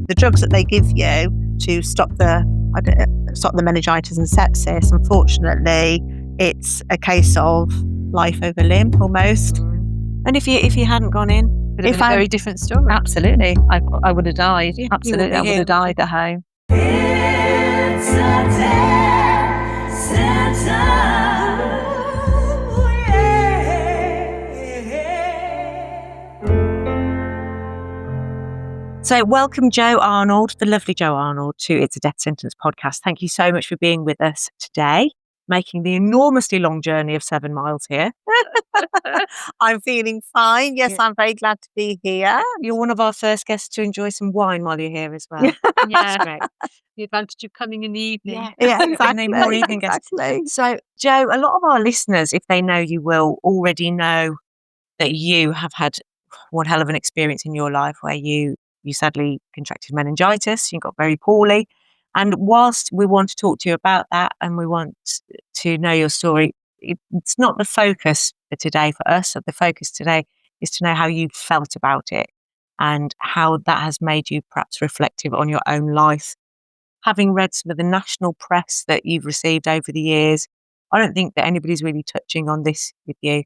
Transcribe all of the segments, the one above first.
The drugs that they give you to stop the meningitis and sepsis, unfortunately, it's a case of life over limb almost. And if you hadn't gone in, it would have been a very different story. Absolutely. I would have died. Yeah, Absolutely. I would have died at home. It's a death sentence. So welcome, Jo Arnold, the lovely Jo Arnold, to It's a Death Sentence podcast. Thank you so much for being with us today, making the enormously long journey of 7 miles here. I'm feeling fine. Yes, I'm very glad to be here. You're one of our first guests to enjoy some wine while you're here as well. Yeah, Great. the advantage of coming in the evening. Yeah, No exactly. more evening guests. Exactly. So, Jo, a lot of our listeners, if they know you, will already know that you have had one hell of an experience in your life where you sadly contracted meningitis. You got very poorly. And whilst we want to talk to you about that and we want to know your story, it's not the focus for today for us. The focus today is to know how you felt about it and how that has made you perhaps reflective on your own life. Having read some of the national press that you've received over the years, I don't think that anybody's really touching on this with you.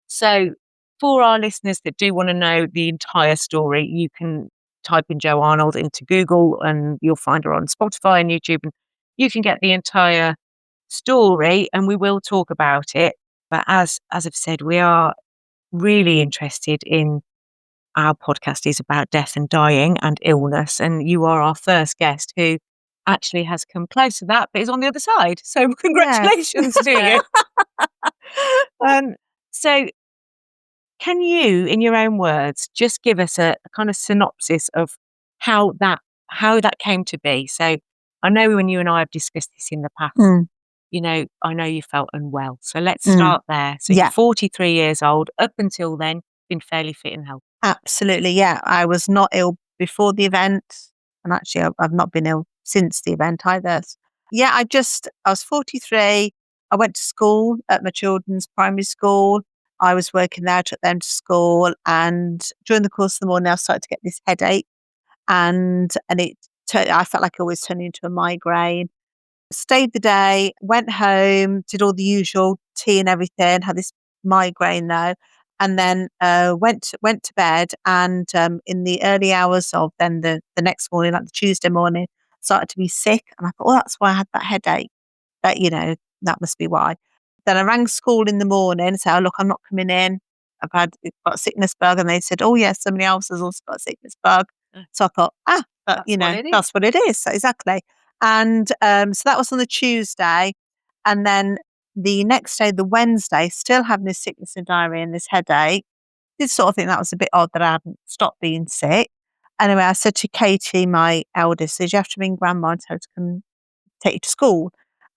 So for our listeners that do want to know the entire story, you can type in Jo Arnold into Google and you'll find her on Spotify and YouTube, and you can get the entire story and we will talk about it. But as I've said, we are really interested in, our podcast is about death and dying and illness, and you are our first guest who actually has come close to that but is on the other side. So congratulations to you. So can you, in your own words, just give us a kind of synopsis of how that came to be? So I know when you and I have discussed this in the past, you know, I know you felt unwell. So let's start there. So you're 43 years old. Up until then, been fairly fit and healthy. Absolutely. Yeah. I was not ill before the event. And actually, I've not been ill since the event either. Yeah, I was 43. I went to school at my children's primary school. I was working there, took them to school, and during the course of the morning, I started to get this headache, and I felt like it always turned into a migraine. Stayed the day, went home, did all the usual tea and everything, had this migraine though, and then went to bed, and in the early hours of then the next morning, like the Tuesday morning, started to be sick, and I thought, well, that's why I had that headache. That, you know, that must be why. Then I rang school in the morning and said, oh, look, I'm not coming in. Got a sickness bug. And they said, oh, yes, somebody else has also got a sickness bug. So I thought, that's what it is. So exactly. And so that was on the Tuesday. And then the next day, the Wednesday, still having this sickness and diarrhea and this headache. Did sort of think that was a bit odd that I hadn't stopped being sick. Anyway, I said to Katie, my eldest, said, you have to bring grandma and tell her to come take you to school.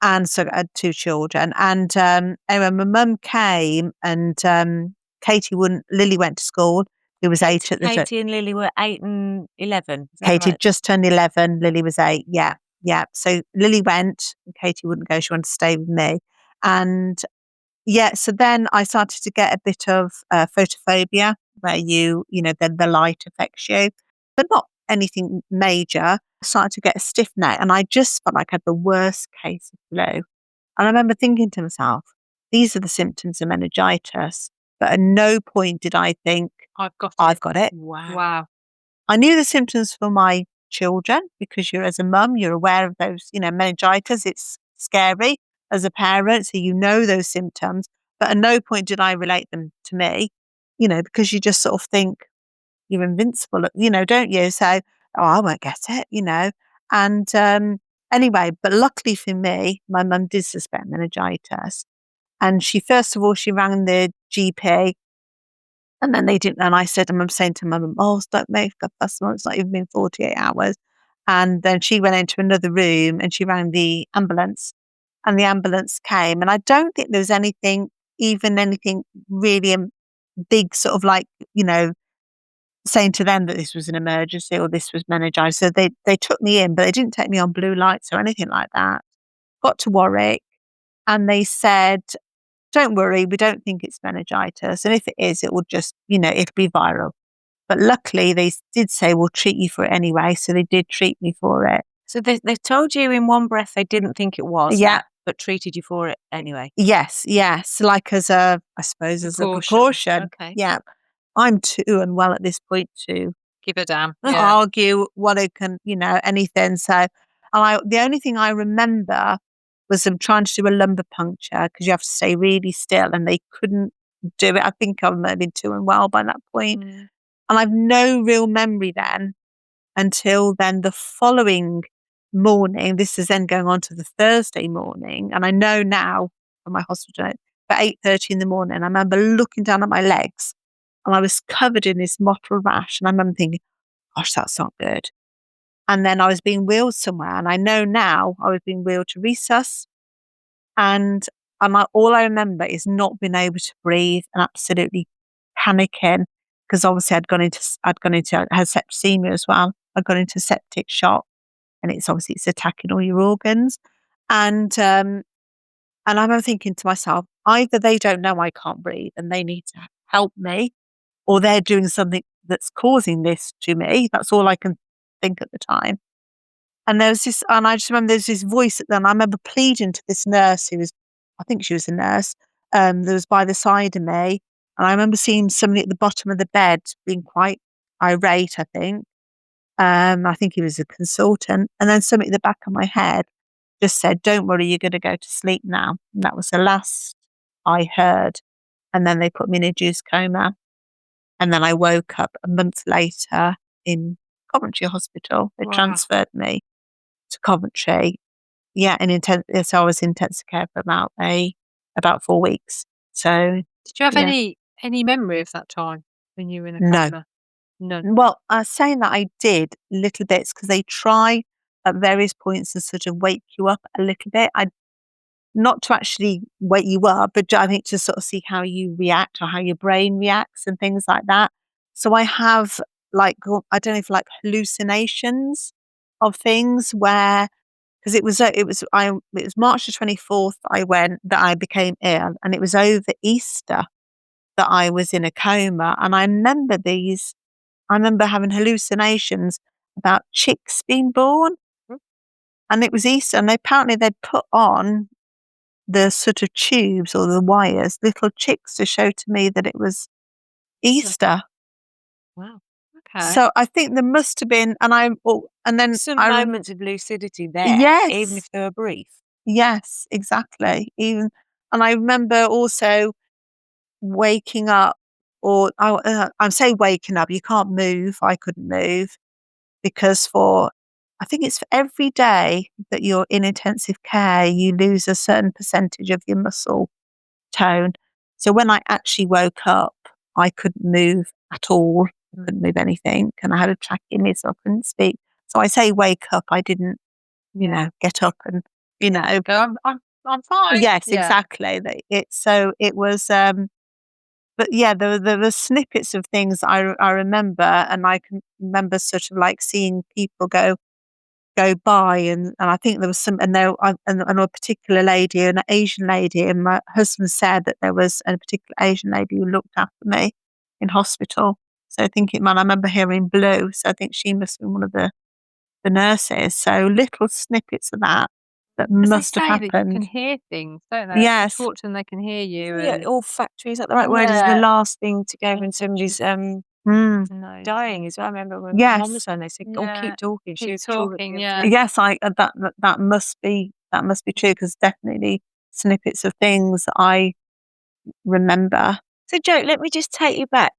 And so I had 2 children. And anyway, my mum came and Lily went to school, who was 8 at the time. Katie and Lily were 8 and 11. Katie had just turned 11, Lily was 8. Yeah. So Lily went, and Katie wouldn't go, she wanted to stay with me. And so then I started to get a bit of photophobia, where the light affects you, but not anything major. Started to get a stiff neck, and I just felt like I had the worst case of flu. And I remember thinking to myself, these are the symptoms of meningitis, but at no point did I think, I've got it. Wow. I knew the symptoms for my children because as a mum, you're aware of those, meningitis, it's scary as a parent, so you know those symptoms, but at no point did I relate them to me, because you just sort of think you're invincible, don't you? So, I won't get it, And anyway, but luckily for me, my mum did suspect meningitis. And she rang the GP, and then they didn't. And I said, I'm saying to my mum, don't make a fuss, it's not even been 48 hours. And then she went into another room and she rang the ambulance, and the ambulance came. And I don't think there was anything really big, sort of like, saying to them that this was an emergency or this was meningitis. So they took me in, but they didn't take me on blue lights or anything like that. Got to Warwick, and they said, don't worry, we don't think it's meningitis. And if it is, it will just, it'll be viral. But luckily, they did say, we'll treat you for it anyway. So they did treat me for it. So they told you in one breath they didn't think it was Yeah. that, but treated you for it anyway. Yes. Like as a precaution. Okay. Yeah. I'm too unwell at this point to Give a damn. argue what it can, anything. So the only thing I remember was them trying to do a lumbar puncture because you have to stay really still, and they couldn't do it. I think I might have been too unwell by that point. Mm. And I've no real memory then until then the following morning. This is then going on to the Thursday morning. And I know now from my hospital note, at 8:30 in the morning, I remember looking down at my legs and I was covered in this mottled rash. And I remember thinking, gosh, that's not good. And then I was being wheeled somewhere. And I know now I was being wheeled to resus. And all I remember is not being able to breathe and absolutely panicking because obviously I had septicemia as well. I'd gone into septic shock, and it's attacking all your organs. And I remember thinking to myself, either they don't know I can't breathe and they need to help me, or they're doing something that's causing this to me. That's all I can think at the time. And I just remember there's this voice and I remember pleading to this nurse I think she was a nurse, that was by the side of me. And I remember seeing somebody at the bottom of the bed being quite irate, I think. I think he was a consultant. And then somebody at the back of my head just said, don't worry, you're going to go to sleep now. And that was the last I heard. And then they put me in a induced coma. And then I woke up a month later in Coventry Hospital. They transferred me to Coventry. Yeah, so I was in intensive care for about 4 weeks. So Did you have any memory of that time when you were in a No. coma? None. Well, I was saying that I did little bits because they try at various points to sort of wake you up a little bit. Not to actually wake you up, but I think to sort of see how you react or how your brain reacts and things like that. So I have I don't know if hallucinations of things where, because it was March the 24th that I became ill, and it was over Easter that I was in a coma. And I remember having hallucinations about chicks being born. And it was Easter, and apparently they'd put on the sort of tubes or the wires, little chicks to show to me that it was Easter. Wow. Okay. So I think there must have been, and then Some moments of lucidity there, Yes. even if they were brief. Yes, exactly. And I remember also waking up, I'm saying waking up, you can't move. I couldn't move because I think it's for every day that you're in intensive care, you lose a certain percentage of your muscle tone. So when I actually woke up, I couldn't move at all. I couldn't move anything. And I had a tracheostomy, so I couldn't speak. So I say wake up, I didn't, get up and, Go, I'm fine. Yes, Yeah. exactly. It was, but yeah, there were snippets of things I remember, and I can remember sort of like seeing people go by, and I think there was some, and a particular lady, an Asian lady, and my husband said that there was a particular Asian lady who looked after me in hospital. So I remember hearing Blue, so I think she must have been one of the nurses. So little snippets of that must have happened. That you can hear things, don't they? Yes. If you talk to them, they can hear you. Yeah, And olfactory, is that the right word? Is the last thing to go when somebody's Mm. no. dying as well. I remember when Yes. Mum was on, they said, "Oh, keep talking." She Keep was sure talking, that yeah. Yes, that must be true, because definitely snippets of things I remember. So, Jo, let me just take you back.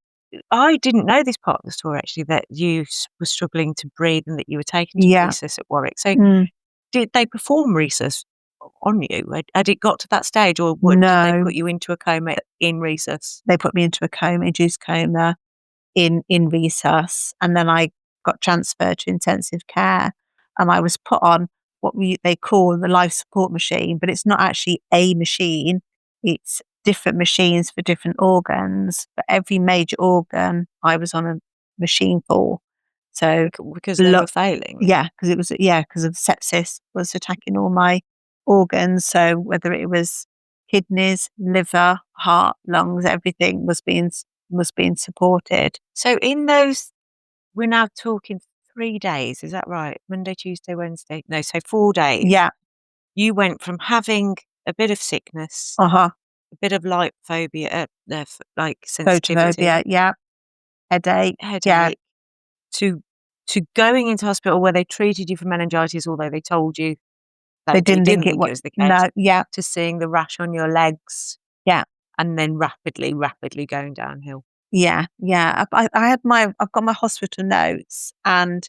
I didn't know this part of the story actually, that you were struggling to breathe and that you were taken to Yeah. resus at Warwick. So, Mm. did they perform resus on you? Had it got to that stage, or did they No. put you into a coma in resus? They put me into a coma, induced coma in resus, and then I got transferred to intensive care, and I was put on what they call the life support machine, but it's not actually a machine. It's different machines for different organs. For every major organ, I was on a machine for. So Because they were failing. yeah, because of sepsis was attacking all my organs. So whether it was kidneys, liver, heart, lungs, everything was being was being supported. So in those, we're now talking 3 days, is that right? Monday, Tuesday, Wednesday? No, so 4 days. Yeah. You went from having a bit of sickness, Uh-huh. a bit of light phobia, like sensitivity, Photophobia. Yeah. Headache. headache, Yeah. to going into hospital where they treated you for meningitis, although they told you that They didn't think it was the case. No. Yeah. To seeing the rash on your legs. Yeah. And then rapidly going downhill. Yeah. Yeah. I've got my hospital notes, and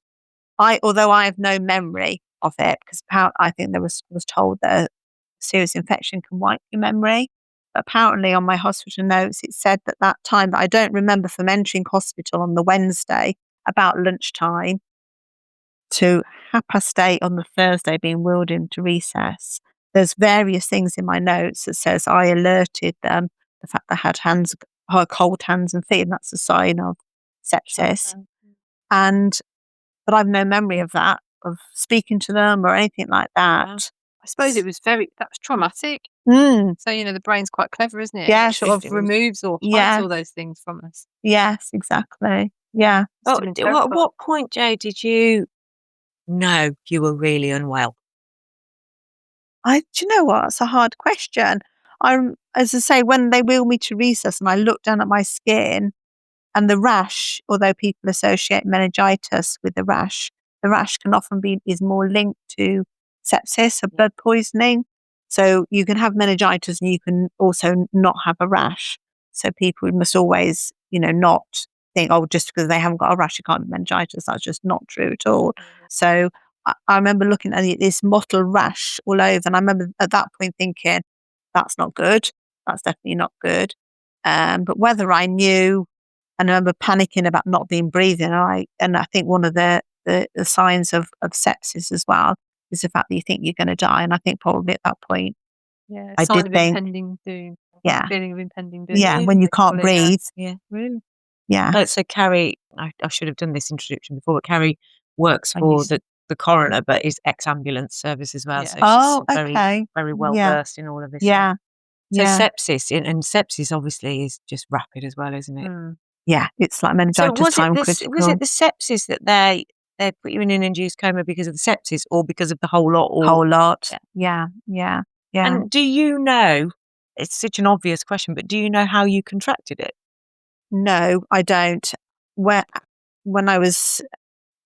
although I have no memory of it, because I think there was told that a serious infection can wipe your memory. But apparently on my hospital notes, it said that time that I don't remember from entering hospital on the Wednesday about lunchtime to 8:30 on the Thursday being wheeled into recess. There's various things in my notes that says I alerted them the fact they had cold hands and feet, and that's a sign of sepsis. But I've no memory of that, of speaking to them or anything like that. Wow. I suppose that was traumatic. Mm, So, the brain's quite clever, isn't it? Yes. It sort It of was- removes or hides all those things from us. yes, exactly. Yeah. Oh, Still at terrified. what point, Jo, did you know you were really unwell? Do you know what? It's a hard question. As I say, when they wheeled me to recess and I looked down at my skin and the rash, although people associate meningitis with the rash can often is more linked to sepsis or blood poisoning. So you can have meningitis and you can also not have a rash. So people must always, not think, oh, just because they haven't got a rash, you can't have meningitis. That's just not true at all. So I remember looking at this mottled rash all over, and I remember at that point thinking, that's not good. That's definitely not good. But whether I knew, and I remember panicking about not being breathing. And I think one of the signs of sepsis as well is the fact that you think you're going to die. And I think probably at that point, Yeah, I sign did of think, impending doom. Yeah. Feeling of impending doom. yeah, when you can't breathe. Yeah, really. Yeah. So Carrie, I should have done this introduction before, but Carrie works I for used- the coroner, but is ex-ambulance service as well. Yeah. So Oh, she's very, okay. very well Yeah. versed in all of this. Yeah. So Yeah. sepsis, and sepsis obviously is just rapid as well, isn't it? Mm. Yeah. It's like So meningitis time was critical. it the sepsis that they put you in an induced coma because of the sepsis, or because of the whole lot? Or Whole lot. Yeah. Yeah. Yeah. Yeah. And do you know? It's such an obvious question, but do you know how you contracted it? No, I don't. When I was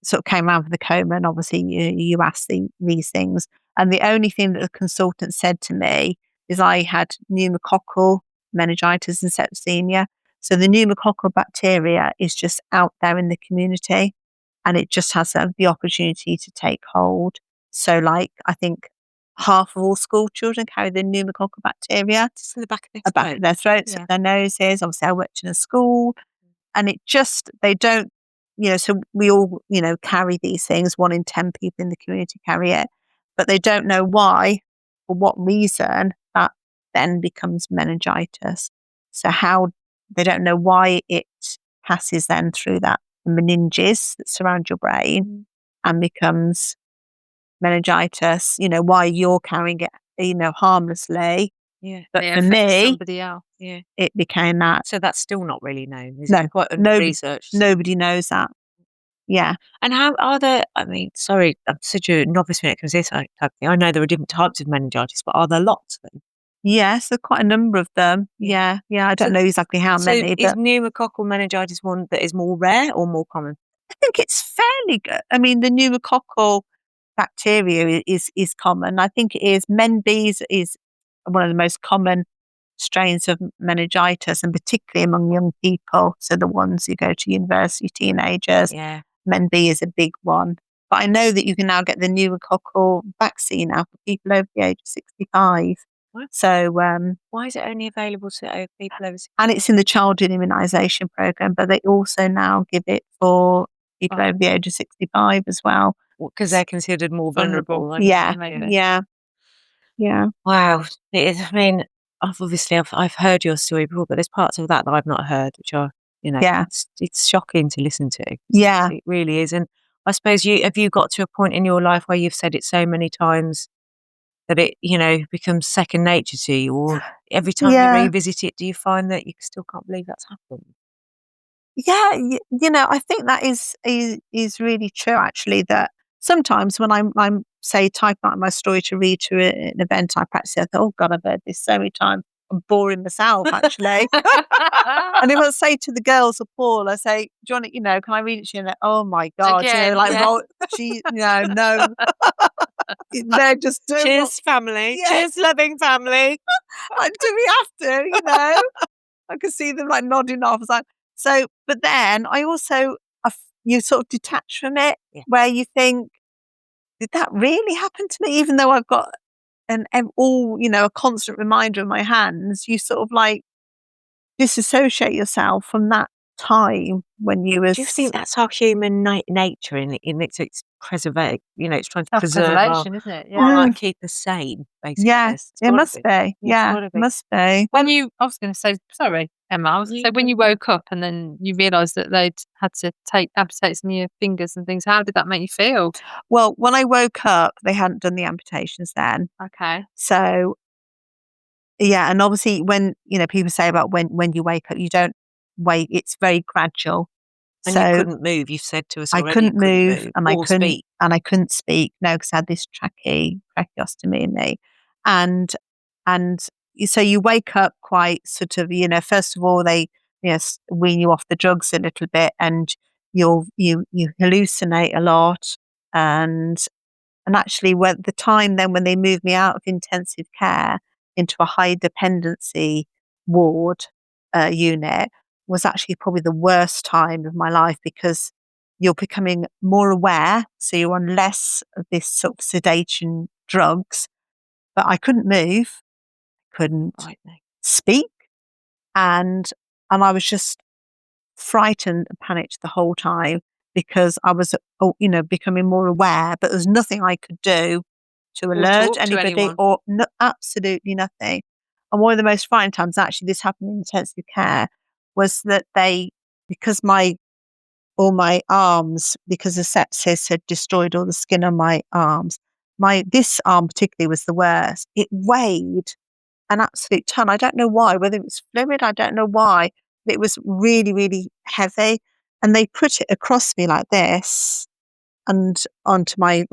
sort of came out of the coma, and obviously you ask these things, and the only thing that the consultant said to me is I had pneumococcal meningitis and septicemia. So the pneumococcal bacteria is just out there in the community, and it just has the opportunity to take hold. So, like, I think half of all school children carry the pneumococcal bacteria Just in the back of their at the back of their throats, Yeah. at their noses. Obviously, I worked in a school, and they don't, so we all, carry these things. 1 in 10 people in the community carry it, but they don't know why, for what reason that then becomes meningitis. So they don't know why it passes then through that meninges that surround your brain and becomes meningitis, why you're carrying it, harmlessly. Yeah. But It for affects me, somebody else. Yeah. it became that. So that's still not really known, is No, it? Quite nobody- researched. Nobody knows that. Yeah. And how are there? I mean, sorry, I'm such a novice when it comes to this type of thing. I know there are different types of meningitis, but are there lots of them? Yes, there are quite a number of them. Yeah. I don't know exactly how So many, is but pneumococcal meningitis one that is more rare or more common? I think it's fairly good. I mean, the pneumococcal bacteria is common. I think it is. Men-Bs is one of the most common strains of meningitis, and particularly among young people. So the ones who go to university, teenagers, Yeah. Men-B is a big one. But I know that you can now get the pneumococcal vaccine now for people over the age of 65. What? So, Why is it only available to people over 65? and it's in the childhood immunisation programme, but they also now give it for people over the age of 65 as well. Because they're considered more vulnerable. Vulnerable. I Yeah, guess. yeah. Wow. It is, I mean, I've heard your story before, but there's parts of that I've not heard, which are, Yeah. it's shocking to listen to. Yeah. It really is. And I suppose have you got to a point in your life where you've said it so many times that it, becomes second nature to you, or every time you Yeah. revisit it, do you find that you still can't believe that's happened? Yeah, I think that is really true. Actually, that sometimes when I'm say typing out my story to read to an event I practice, I thought, oh God, I've heard this so many times. I'm boring myself actually. And if I say to the girls or Paul, I say, do you want it, can I read it to you? And they're, oh my God, Again, like, yeah. roll, no. They're just doing Cheers, family. Yeah. Cheers, loving family. like, do we have to, I could see them like nodding off. I was like, so, but then I also, you sort of detach from it where you think, did that really happen to me? Even though I've got a constant reminder in my hands, you sort of like disassociate yourself from that time when you was. Do you think that's our human nature in its preservate? It's trying to preserve our, Self-preservation, isn't it? Yeah. like keep us sane, basically. Yeah, it must be. It's Yeah, gotta be. must be. I was going to say, sorry, Emma. I was going to say, when you woke up and then you realised that they'd had to amputate some of your fingers and things, how did that make you feel? Well, when I woke up, they hadn't done the amputations then. Okay. So, yeah, and obviously when, people say about when you wake up, you don't wake, it's very gradual. And so you couldn't move. You've said to us I already. couldn't you move and or speak. I couldn't speak. No, because I had this tracheostomy in me. And so you wake up quite sort of, first of all, they, wean you off the drugs a little bit and you hallucinate a lot. And actually the time then when they moved me out of intensive care into a high dependency ward unit was actually probably the worst time of my life because you're becoming more aware. So you're on less of this sort of sedation drugs, but I couldn't move, couldn't speak. And I was just frightened and panicked the whole time because I was, becoming more aware, but there's nothing I could do to alert talk to anybody anyone. or absolutely nothing. And one of the most frightening times, actually, this happened in intensive care, was that because all my arms, because the sepsis had destroyed all the skin on my arms, this arm particularly was the worst. It weighed an absolute ton. I don't know why, whether it was fluid, I don't know why, but it was really, really heavy. And they put it across me like this and onto my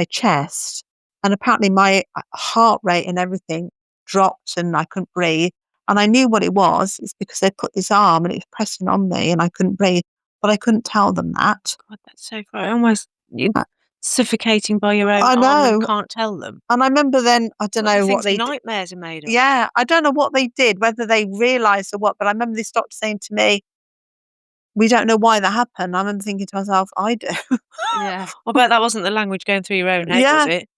chest. And apparently my heart rate and everything dropped and I couldn't breathe. And I knew what it was. It's because they put this arm and it was pressing on me and I couldn't breathe. But I couldn't tell them that. God, that's so far. Almost suffocating by your own I arm know. and can't tell them. And I remember then, I don't know what they did. Nightmares are made of. Yeah, I don't know what they did, whether they realised or what, but I remember this doctor saying to me, we don't know why that happened. I remember thinking to myself, I do. Yeah. I bet that wasn't the language going through your own head, Yeah. was it?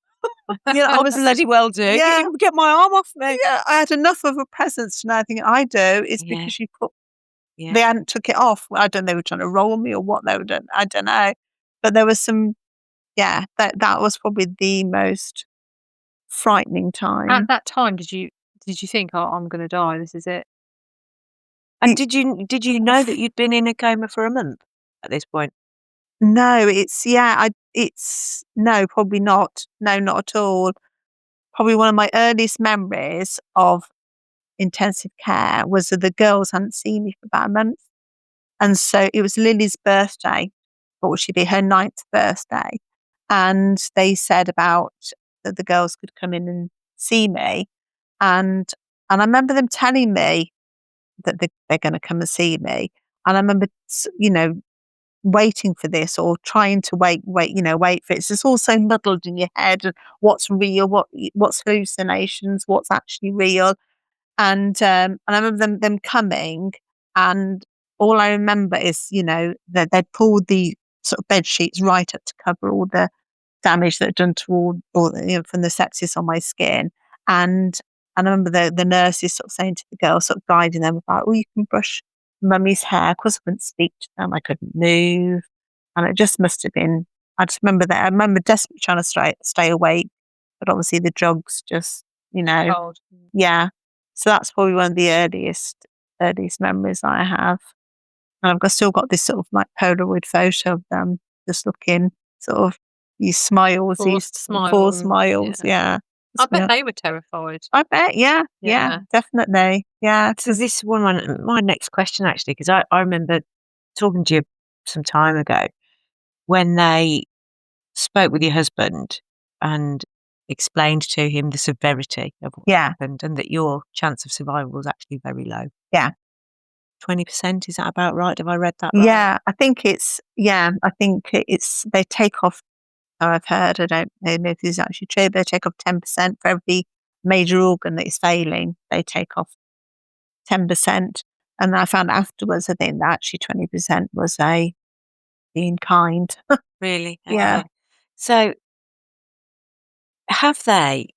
I was bloody well do. Yeah. Get my arm off me. Yeah, I had enough of a presence to know thinking I do. It's Yeah. because they hadn't took it off. I don't know, they were trying to roll me or what they were doing. I don't know. But there was some, that was probably the most frightening time. At that time, did you think, oh, I'm going to die, this is it? And did you know that you'd been in a coma for a month at this point? No, no, probably not. No, not at all. Probably one of my earliest memories of intensive care was that the girls hadn't seen me for about a month. And so it was Lily's birthday, what would she be, her 9th birthday. And they said about that the girls could come in and see me. And I remember them telling me that they're going to come and see me. And I remember, waiting for this or trying to wait for it. It's all so muddled in your head and what's real, what's hallucinations, what's actually real. And I remember them coming, and all I remember is, that they'd pulled the sort of bed sheets right up to cover all the damage that had done to all from the sepsis on my skin. And I remember the nurses sort of saying to the girls, sort of guiding them about, oh, you can brush mummy's hair. Of course, I couldn't speak to them. I couldn't move. And it just must have been, I just remember that. I remember desperately trying to stay awake, but obviously the drugs just, Cold. yeah. So that's probably one of the earliest memories I have. And still got this sort of like Polaroid photo of them just looking sort of these smiles, four smiles. Yeah. I bet they were terrified. I bet, yeah, definitely. Yeah. So this one, my next question actually, because I remember talking to you some time ago, when they spoke with your husband and explained to him the severity of what happened and that your chance of survival was actually very low. Yeah. 20%, is that about right? Have I read that right? Yeah, I think it's they take off, I've heard, I don't know if this is actually true, but they take off 10% for every major organ that is failing. They take off 10%. And I found afterwards, I think that actually 20% was being kind. Really? Yeah. Okay. So have they,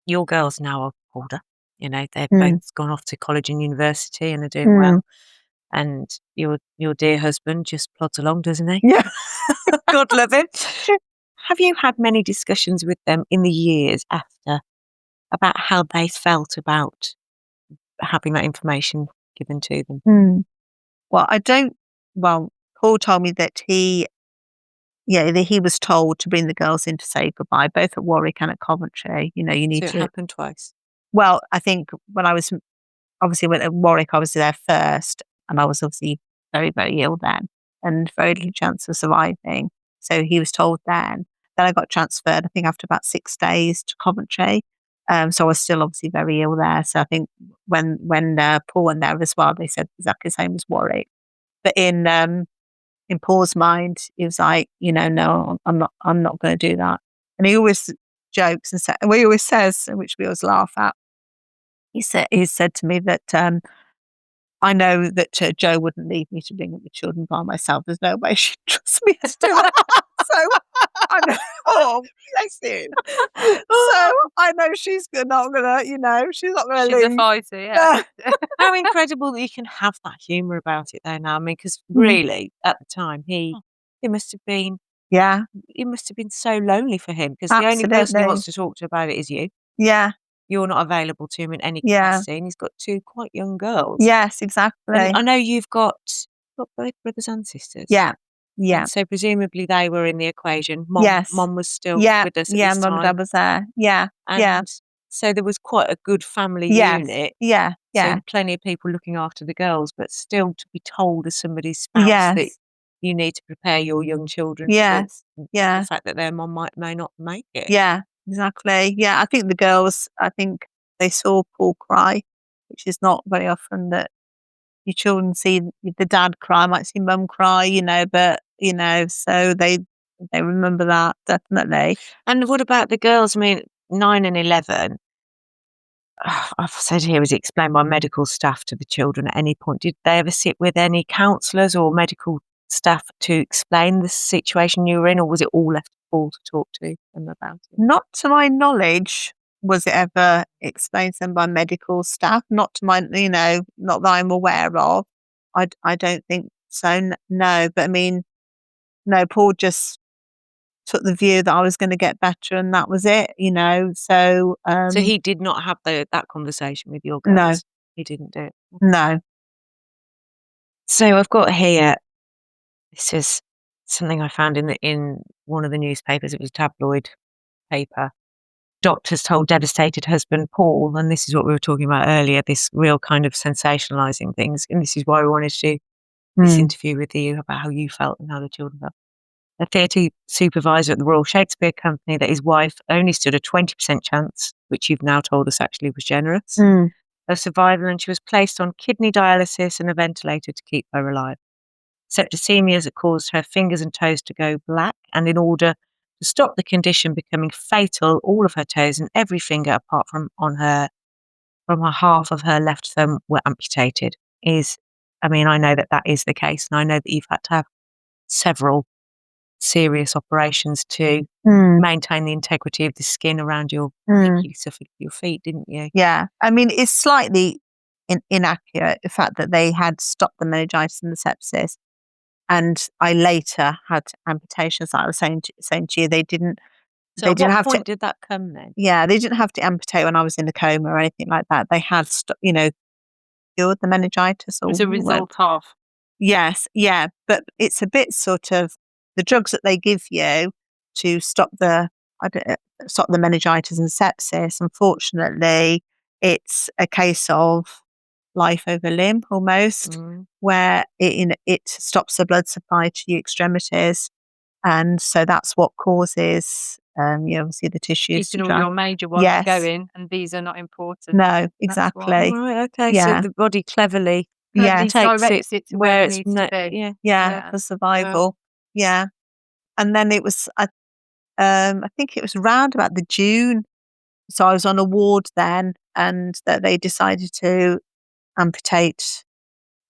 your girls now are older, you know, they've both gone off to college and university and are doing well. And your dear husband just plods along, doesn't he? Yeah. God love him. Have you had many discussions with them in the years after about how they felt about having that information given to them? Well, Paul told me that he was told to bring the girls in to say goodbye, both at Warwick and at Coventry. You know, you need So it to. happened twice. Well, I think when I was obviously at Warwick, I was there first, and I was obviously very, very ill then, and very little chance of surviving. So he was told then. Then I got transferred, I think, after about 6 days to Coventry. So I was still obviously very ill there. So I think when Paul went there as well, they said exactly the same as Warwick. But in Paul's mind, he was like, no, I'm not going to do that. And he always jokes and he always says, which we always laugh at. He said to me that I know that Jo wouldn't leave me to bring up the children by myself. There's no way she'd trust me to do it. So I know. Oh, bless you. So I know she's not gonna, she's not gonna She's leave. a fighter, yeah. How incredible that you can have that humour about it though now. I mean, because really, at the time, he must have been, it must have been so lonely for him, because the only person he Absolutely. wants to talk to about it is you. Yeah. You're not available to him in any Yeah. capacity, and he's got 2 quite young girls. Yes, exactly. And I know you've got both brothers and sisters. Yeah. Yeah. And so presumably they were in the equation. Yes. Mom was still Yeah. with us at Yeah, this Mum and Dad time. was there. Yeah. Yeah. And so there was quite a good family Yes. unit. Yeah. Yeah. So plenty of people looking after the girls, but still to be told as somebody's spouse that Yes. you need to prepare your young children for Yes. the Yeah. fact that their mom may not make it. Yeah. Exactly. Yeah. I think the girls, they saw Paul cry, which is not very often that your children see the dad cry, might see mum cry, but, so they remember that, definitely. And what about the girls? I mean, 9 and 11, I've said here, was it explained by medical staff to the children at any point? Did they ever sit with any counsellors or medical staff to explain the situation you were in, or was it all left to Paul to talk to them about it? Not to my knowledge was it ever explained to them by medical staff. Not to my, not that I'm aware of. I don't think so, no. But I mean, no, Paul just took the view that I was going to get better and that was it, so. So he did not have that conversation with your girls? No. He didn't do it? No. So I've got here, this is something I found in one of the newspapers. It was a tabloid paper. Doctors told devastated husband Paul, and this is what we were talking about earlier, this real kind of sensationalising things. And this is why we wanted to do this interview with you, about how you felt and how the children felt. A theatre supervisor at the Royal Shakespeare Company, that his wife only stood a 20% chance, which you've now told us actually was generous, of survival, and she was placed on kidney dialysis and a ventilator to keep her alive. Septicemia has caused her fingers and toes to go black, and in order to stop the condition becoming fatal, all of her toes and every finger apart from her half of her left thumb were amputated. I know that is the case, and I know that you've had to have several serious operations to maintain the integrity of the skin around your feet, didn't you? Yeah. I mean, it's slightly inaccurate, the fact that they had stopped the meningitis and the sepsis. And I later had amputations. Like I was saying to you, they didn't. So at what point did that come then? Yeah, they didn't have to amputate when I was in a coma or anything like that. They had, cured the meningitis. As a result of. Yes, yeah, but it's a bit sort of the drugs that they give you to stop the meningitis and sepsis. Unfortunately, it's a case of life over limb almost, Mm. where it stops the blood supply to your extremities. And so that's what causes, obviously the tissues to Keeping all dry. your major ones Yes. going, and these are not important. No, why. exactly. Right, okay. Yeah. So the body cleverly Yeah. Directs it to where it it's needs to be. yeah. Yeah, for survival. Yeah. And then it was, I think it was round about the June. So I was on a ward then, and that they decided to amputate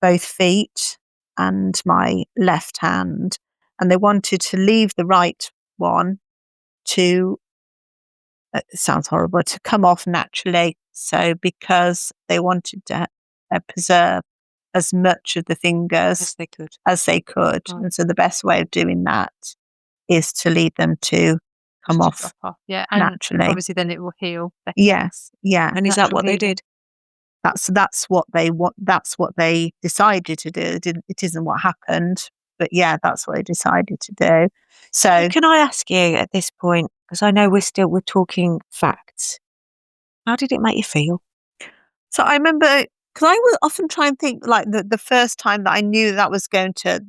both feet and my left hand. And they wanted to leave the right one to, it sounds horrible, to come off naturally. So because they wanted to preserve as much of the fingers Yes, they could. as they could. Right. And so the best way of doing that is to lead them to come Just off drop off. Yeah, and naturally. obviously then it will heal better. Yes, yeah. And is that Natural what they healing. did? That's what they want. That's what they decided to do. It isn't what happened, but yeah, that's what they decided to do. So Can I ask you at this point, because I know we're talking facts, how did it make you feel? So I remember, because I would often try and think like the first time that I knew that I was going to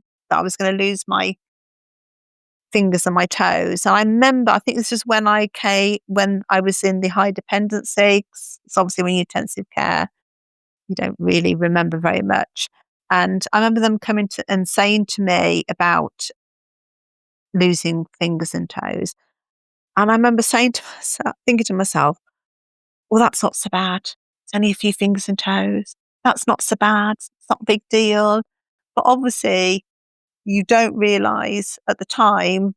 lose my fingers and my toes. And I remember, I think this is when I was in the high dependency. It's obviously when you're intensive care, you don't really remember very much. And I remember them coming to and saying to me about losing fingers and toes. And I remember saying to myself, thinking to myself, well, that's not so bad. It's only a few fingers and toes. That's not so bad. It's not a big deal. But obviously, you don't realise at the time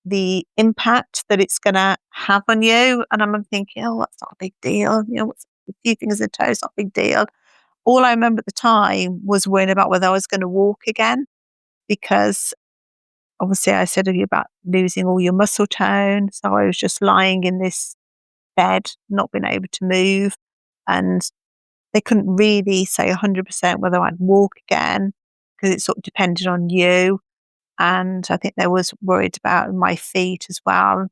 the impact that it's going to have on you. And I'm thinking, oh, that's not a big deal. What's a few fingers and toes, not a big deal. All I remember at the time was worrying about whether I was going to walk again, because obviously I said to you about losing all your muscle tone. So I was just lying in this bed, not being able to move. And they couldn't really say 100% whether I'd walk again, because it sort of depended on you. And I think they was worried about my feet as well.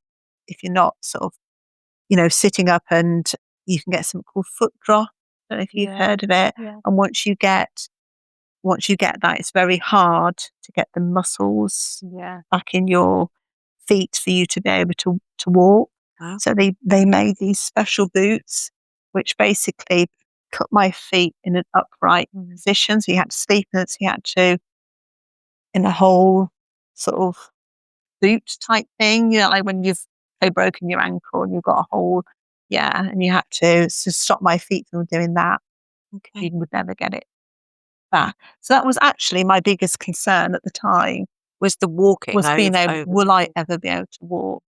If you're not sort of, sitting up, and you can get something called foot drop. I don't know if you've heard of it. Yeah. And once you get that, it's very hard to get the muscles Yeah. back in your feet for you to be able to walk. Wow. So they made these special boots, which basically put my feet in an upright position. So you had to sleep in it. So you had to, in a whole sort of boot type thing, like when you've broken your ankle and you've got a hole. Yeah. And you had to stop my feet from doing that. Okay. You would never get it back. So that was actually my biggest concern at the time, Was the walking? was being able, over will I ever be able to walk?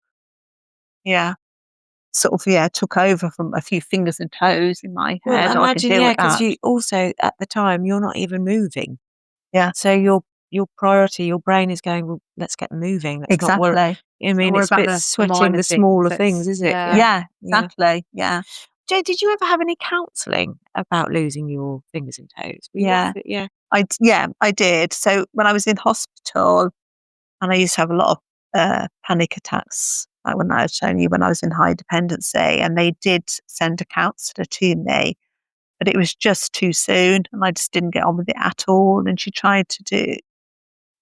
Yeah. Sort of, took over from a few fingers and toes in my Well, head. I could imagine, deal with because that. you also at the time you're not even moving. Yeah. So your priority, your brain is going, well, let's get moving. Let's not worry. Exactly. I mean, worry it's about bit the sweating minor the things. smaller It's- things, is it? yeah. Yeah, exactly. Yeah. Jo, did you ever have any counselling about losing your fingers and toes? Were you Yeah. offered- yeah. I did. So when I was in hospital, and I used to have a lot of panic attacks, like when I was in high dependency, and they did send a counsellor to me, but it was just too soon, and I just didn't get on with it at all. And she tried to do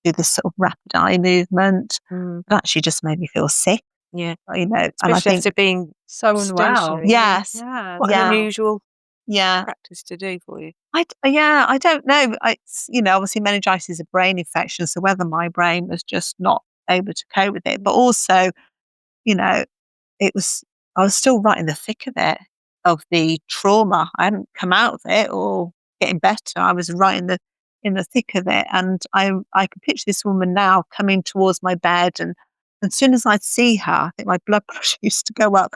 this sort of rapid eye movement, but actually just made me feel sick. Yeah. And I Especially think, after being So unwell. stationary. yes, Yeah. Quite an unusual yeah. practice to do for you. I don't know. It's, obviously meningitis is a brain infection, so whether my brain was just not able to cope with it, but also, I was still right in the thick of it, of the trauma. I hadn't come out of it or getting better. I was right in the thick of it. And I can picture this woman now coming towards my bed, and as soon as I'd see her, I think my blood pressure used to go up.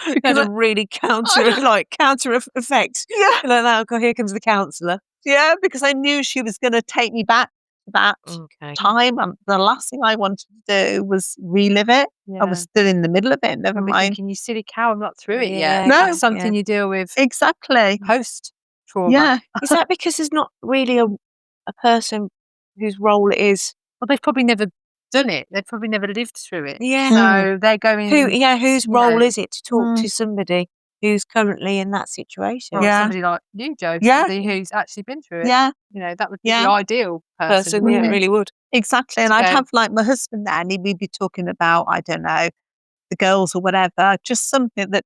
You had a really counter effect. Yeah. Like that. Oh, here comes the counsellor. Yeah, because I knew she was going to take me back to that Okay. time. And the last thing I wanted to do was relive it. Yeah. I was still in the middle of it. Never Probably mind. thinking, you silly cow, I'm not through it Yeah, yet. No. That's something you deal with Exactly. post trauma. Yeah. Is that because there's not really a person whose role it is? Well, they've probably never done it. They've probably never lived through it. Yeah. So they're going. Whose you role know, is it to talk to somebody who's currently in that situation. Or Yeah. somebody like you, Jo, Yeah. somebody who's actually been through it. Yeah, You know, that would be Yeah. the ideal person. Yeah, it wouldn't it? really would. exactly. And To I'd go- have like my husband there, and we'd be talking about, I don't know, the girls or whatever, just something that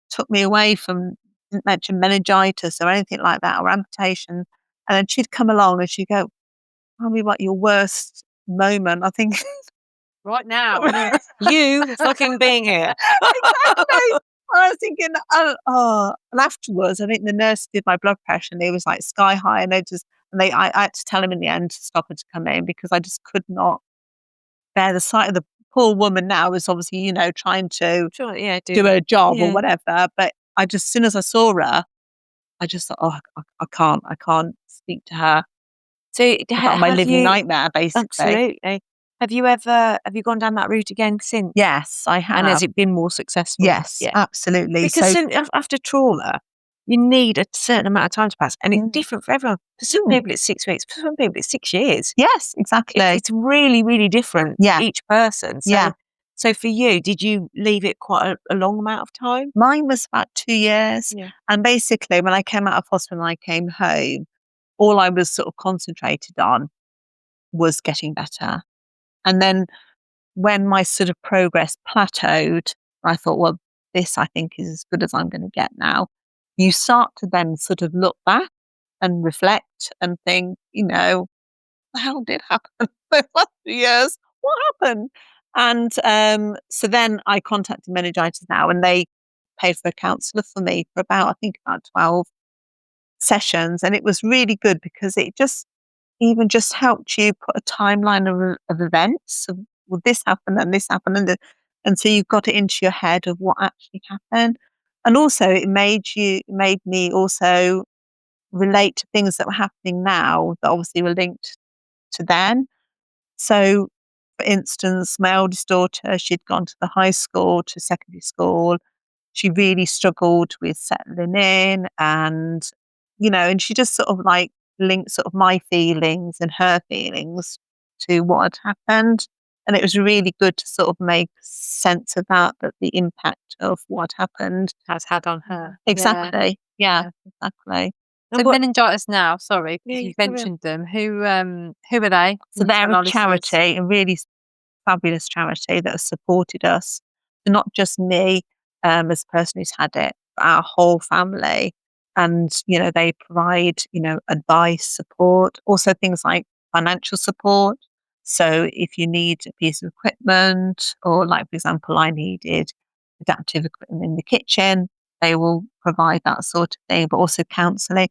took me away from, didn't mention meningitis or anything like that, or amputation. And then she'd come along and she'd go, tell me what your worst moment. I think, right now. You fucking being here. exactly. I was thinking, and afterwards, I think the nurse did my blood pressure and it was like sky high. And I had to tell him in the end to stop her to come in because I just could not bear the sight of the poor woman now was obviously, trying to Sure, yeah, do her job yeah. or whatever. But I just, as soon as I saw her, I just thought, I can't speak to her. So I felt my living nightmare, basically. Absolutely. Have you gone down that route again since? Yes, I have. And has it been more successful? Yes, Yeah. absolutely. Because after trauma, you need a certain amount of time to pass. And it's different for everyone. For some people, it's 6 weeks. For some people, it's 6 years. Yes, exactly. It's really, really different Yeah. for each person. So, Yeah. So for you, did you leave it quite a long amount of time? Mine was about 2 years. Yeah. And basically, when I came out of hospital and I came home, all I was sort of concentrated on was getting better. And then when my sort of progress plateaued, I thought, well, this I think is as good as I'm going to get now. You start to then sort of look back and reflect and think, what the hell did happen those last 2 years? What happened? And so then I contacted Meningitis Now and they paid for a counsellor for me for about 12 sessions. And it was really good because it just helped you put a timeline of events. Of, well, this happened and this happened. And so you got it into your head of what actually happened. And also it made me also relate to things that were happening now that obviously were linked to then. So, for instance, my eldest daughter, she'd gone to the high school, to secondary school. She really struggled with settling in and, and she just sort of like linked sort of my feelings and her feelings to what had happened. And it was really good to sort of make sense of that, but the impact of what happened. Has had on her. Exactly. Yeah, exactly. So Meningitis Now, sorry, Yeah, you carry on. mentioned them. Who are they? So they're Tell our a charity, a really fabulous charity that has supported us. So not just me as a person who's had it, but our whole family. And, they provide, advice, support, also things like financial support. So if you need a piece of equipment or like, for example, I needed adaptive equipment in the kitchen, they will provide that sort of thing, but also counselling.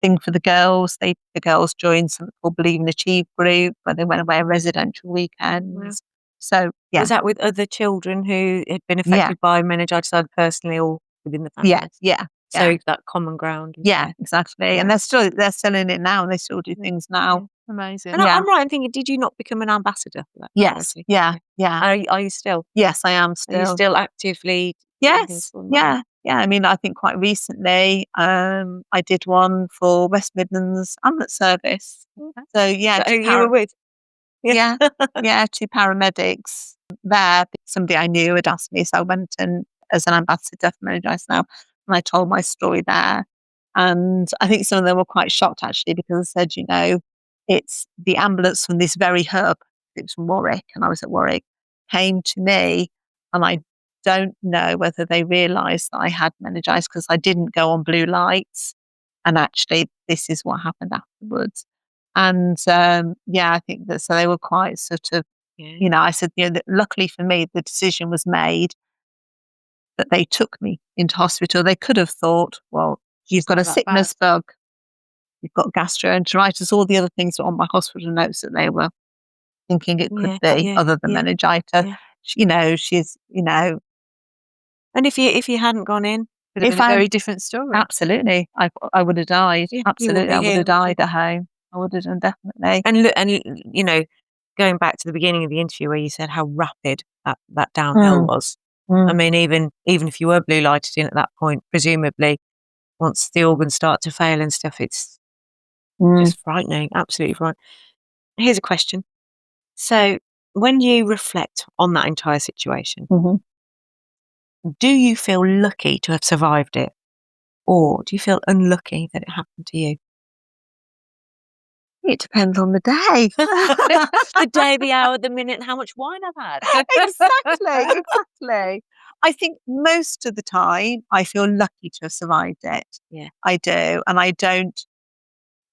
Thing for the girls, the girls joined something called Believe and Achieve group where they went away on residential weekends. Wow. So yeah, Was that with other children who had been affected by meningitis either personally or within the family? yeah. So that common ground. Yeah, exactly. Yeah. And they're still in it now and they still do things now. Amazing. And Yeah. I'm right in thinking, did you not become an ambassador for that Yes. charity? Yeah. Are you still? Yes, I am Are you still. still actively doing things Yes. for them? Yeah. Yeah. I mean, I think quite recently, I did one for West Midlands Ambulance Service. So yeah, So you were with? yeah, two paramedics there. Somebody I knew had asked me, so I went and as an ambassador for Meningitis Now, and I told my story there. And I think some of them were quite shocked actually because I said, it's the ambulance from this very hub. It was from Warwick, and I was at Warwick. Came to me, and I don't know whether they realised that I had meningitis because I didn't go on blue lights. And actually, this is what happened afterwards. And I think that so they were quite sort of, I said, that luckily for me, the decision was made that they took me into hospital. They could have thought, well, you've got a sickness bug, you've got gastroenteritis, all the other things that were on my hospital notes that they were thinking it could be, other than meningitis. She's, And if you hadn't gone in, Could have been a very different story. absolutely, I would have died. Yeah, Absolutely, I would here, have died at home. I would have done, definitely. And look, and going back to the beginning of the interview where you said how rapid that downhill was. I mean, even if you were blue lighted in at that point, presumably, once the organs start to fail and stuff, it's just frightening, absolutely frightening. Here's a question. So, when you reflect on that entire situation, do you feel lucky to have survived it? Or do you feel unlucky that it happened to you? It depends on the day. The day, the hour, the minute, and how much wine I've had. Exactly. I think most of the time I feel lucky to have survived it. Yeah. I do. And I don't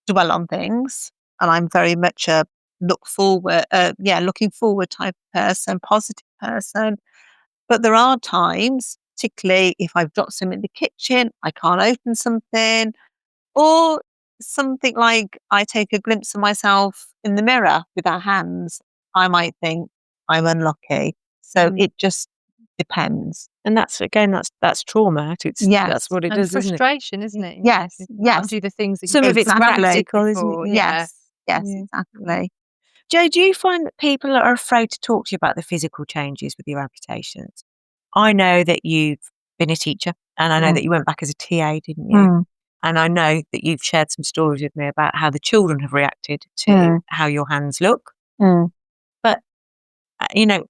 dwell on things. And I'm very much a looking forward type of person, positive person. But there are times, particularly if I've dropped something in the kitchen, I can't open something, or something like I take a glimpse of myself in the mirror with our hands, I might think I'm unlucky. So it just depends. And that's trauma. That's Yes. what it And does, isn't it? frustration, isn't it? Yes, You yes. can't do the things that Some you of it's Exactly. practical, isn't it? before, Yes, yes, Yeah. exactly. Jo, do you find that people are afraid to talk to you about the physical changes with your amputations? I know that you've been a teacher, and I know that you went back as a TA, didn't you? And I know that you've shared some stories with me about how the children have reacted to how your hands look. But,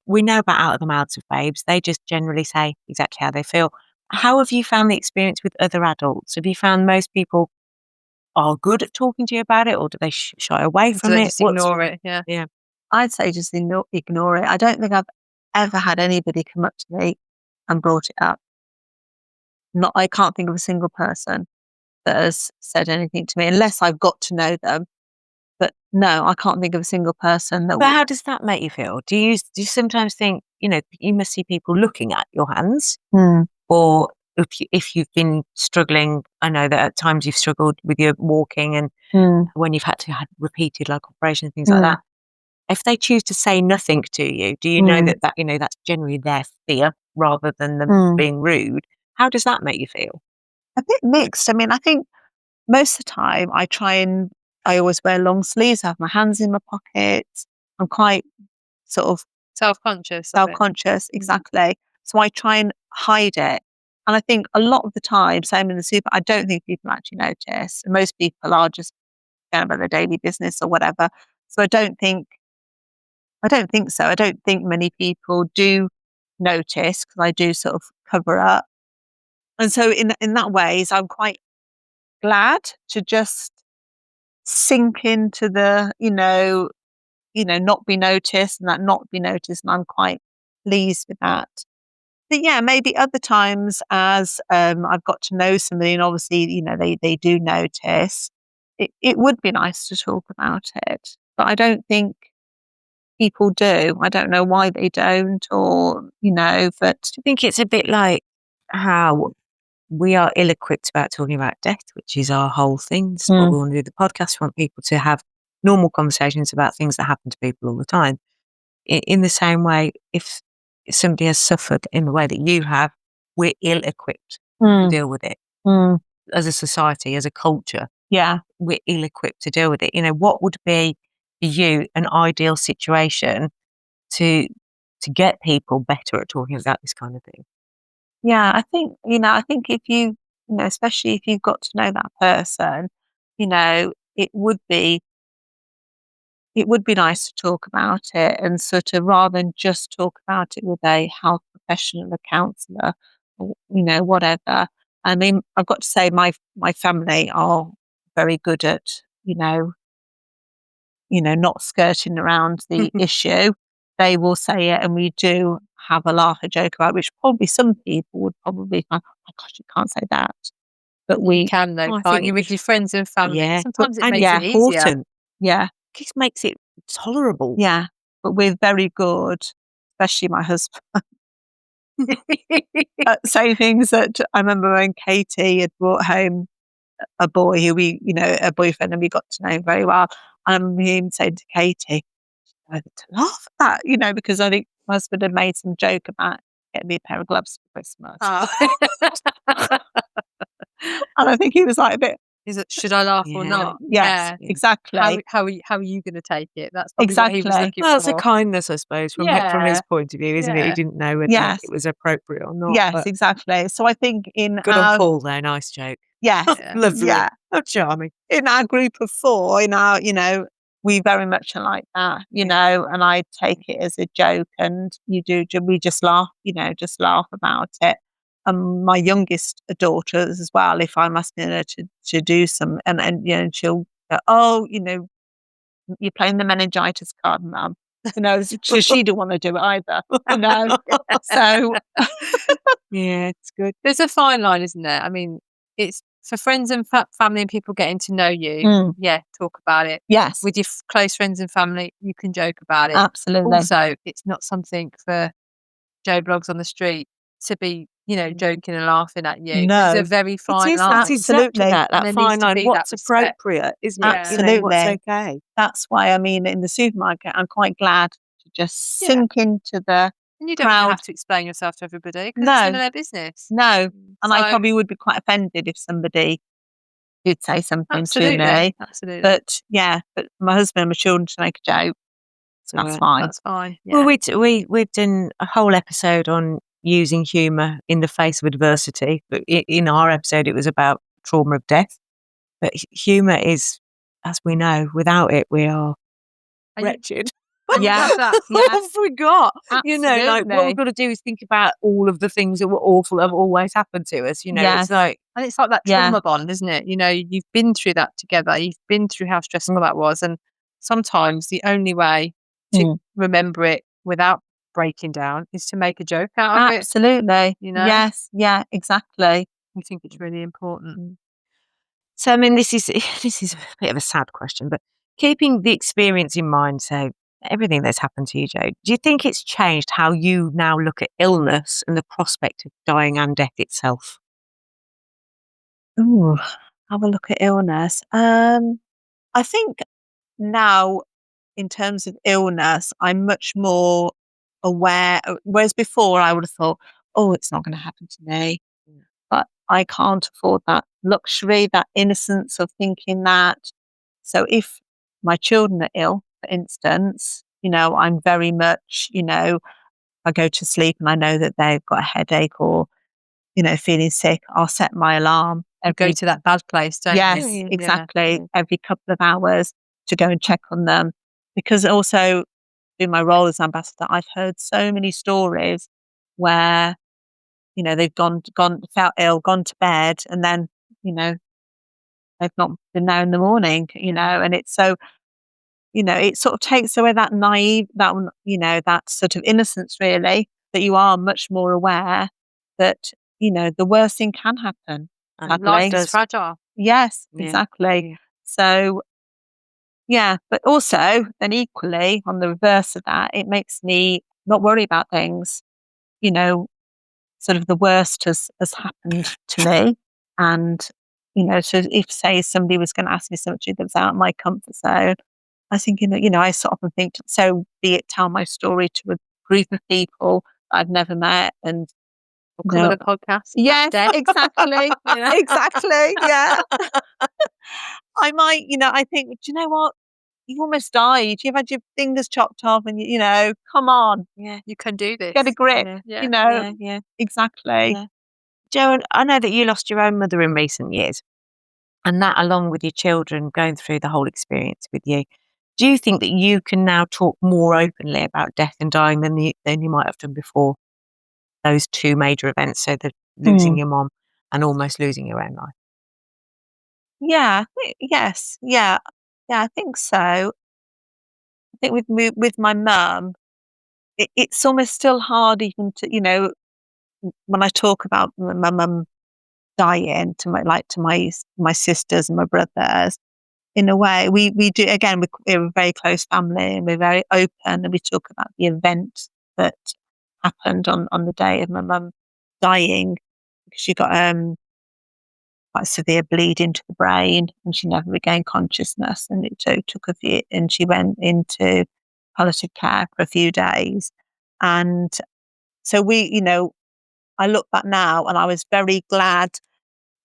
we know about out of the mouths of babes. They just generally say exactly how they feel. How have you found the experience with other adults? Have you found most people are good at talking to you about it, or do they shy away from So they it? just ignore it. Yeah. Yeah. I'd say just ignore it. I don't think I've ever had anybody come up to me and brought it up. I can't think of a single person that has said anything to me unless I've got to know them. But no, I can't think of a single person that But how does that make you feel? Do you sometimes think, you must see people looking at your hands, or if you've been struggling, I know that at times you've struggled with your walking and when you've had to have repeated like operations and things like that. If they choose to say nothing to you, do you know that that's generally their fear rather than them being rude? How does that make you feel? a bit mixed. I mean, I think most of the time I always wear long sleeves. I have my hands in my pockets. I'm quite sort of Self-conscious. self-conscious, exactly. So I try and hide it. And I think a lot of the time, same in the super, I don't think people actually notice. Most people are just going about their daily business or whatever. So I don't think so. I don't think many people do notice because I do sort of cover up. And so in that ways, I'm quite glad to just sink into the, not be noticed and that not be noticed. And I'm quite pleased with that. But yeah, maybe other times as I've got to know somebody and obviously, they do notice, it would be nice to talk about it. But I don't think people do. I don't know why they don't but I think it's a bit like how we are ill-equipped about talking about death, which is our whole thing. That's what we want to do the podcast. We want people to have normal conversations about things that happen to people all the time. In the same way, if somebody has suffered in the way that you have, we're ill-equipped to deal with it. As a society, as a culture, we're ill-equipped to deal with it. What would be for you an ideal situation to get people better at talking about this kind of thing? Yeah, I think if especially if you've got to know that person, it would be nice to talk about it and sort of rather than just talk about it with a health professional, a counsellor, or, whatever. I mean, I've got to say my family are very good at, not skirting around the issue. They will say it and we do have a laugh, a joke about it, which probably some people would probably find, oh my gosh, you can't say that. But You can though, I can't think you, with your friends and family? Yeah. Sometimes it And makes it's it easier. important. yeah, It makes it tolerable. yeah. But we're very good, especially my husband, at saying things that I remember when Katie had brought home a boy who a boyfriend, and we got to know him very well. And I remember him saying to Katie, "Whether to laugh at that, because I think my husband had made some joke about getting me a pair of gloves for Christmas." Oh. And I think he was like a bit, Should I laugh or Yeah. not? yes, Yeah. exactly. How are you going to take it? That's probably what he was Exactly. looking Well, it's a for. kindness, I suppose, from his point of view, isn't it? He Yeah. didn't know whether Yes. it was appropriate or not. Yes, But exactly. So I think in good on our, Paul there, nice joke. yes, Yeah. Lovely. yeah, How charming. in our group of four, we very much are like that, and I take it as a joke and we just laugh, just laugh about it. my youngest daughters as well, if I'm asking her to do some, and she'll go, oh, you're playing the meningitis card, Mum. So she didn't want to do it either. So Yeah, it's good. There's a fine line, isn't there? I mean, it's for friends and family and people getting to know you. Mm. Yeah, talk about it. Yes, With your close friends and family, you can joke about it. absolutely. Also, it's not something for Joe Blogs on the street to be, joking and laughing at you. No. There's a very fine It is, line. that's exactly Absolutely. that And there fine needs to line. be What's that respect. appropriate, isn't Yeah. it? Absolutely. What's okay. That's why, I mean, in the supermarket, I'm quite glad to just Yeah. sink into the And you don't really crowd. have to explain yourself to everybody because No. it's none of their business. No, and I So- probably would be quite offended if somebody did say something Absolutely. to me. Absolutely. But my husband and my children to make a joke, so that's Right. fine. That's fine. Yeah. Well, we've done a whole episode on using humour in the face of adversity. But in our episode, it was about trauma of death. But humour is, as we know, without it, we are And you- wretched. Yeah. That's- What have we got? Like what Absolutely. we've got to do is think about all of the things that were awful that have always happened to us. Yes. It's like, And it's like that Yeah. trauma bond, isn't it? You've been through that together. You've been through how stressful that was. And sometimes the only way to remember it without breaking down is to make a joke out of it. Absolutely. Yes. Yeah. Exactly. I think it's really important. so I mean, this is a bit of a sad question, but keeping the experience in mind, so everything that's happened to you, Jo, do you think it's changed how you now look at illness and the prospect of dying and death itself? Ooh, have a look at illness. I think now, in terms of illness, I'm much more aware. Whereas before, I would have thought, "Oh, it's not going to happen to me," but I can't afford that luxury, that innocence of thinking that. So, if my children are ill, for instance, I'm very much, I go to sleep and I know that they've got a headache or feeling sick. I'll set my alarm. You go to that bad place, don't Yes, you? exactly. Yeah. Every couple of hours to go and check on them. Because also, in my role as ambassador, I've heard so many stories where, they've felt ill, gone to bed, and then, they've not been there in the morning, and it's so, it sort of takes away that naive, that sort of innocence, really, that you are much more aware that, the worst thing can happen. And Life does. is fragile. Yes, Yeah. exactly. Yeah. So, but also then equally on the reverse of that, it makes me not worry about things. Sort of the worst has happened to me. And, so if say somebody was going to ask me something that was out of my comfort zone, I think, I sort of think, so be it tell my story to a group of people I've never met and We'll cover the podcast. yes, Death. exactly. Exactly. Yeah. I might, I think, do you know what? You almost died. You've had your fingers chopped off and come on, You can do this. get a grip, Yeah. Yeah. exactly. Yeah. Jo, I know that you lost your own mother in recent years, and that along with your children going through the whole experience with you. Do you think that you can now talk more openly about death and dying than you might have done before those two major events, so the losing your mom and almost losing your own life? Yeah. Yes. Yeah. Yeah. I think so. I think with my mum, it's almost still hard even to, when I talk about my mum dying to my sisters and my brothers, in a way, we do, again, we're a very close family and we're very open and we talk about the event that happened on the day of my mum dying. She got quite severe bleeding to the brain and she never regained consciousness, and it took a few, and she went into palliative care for a few days. And so I look back now and I was very glad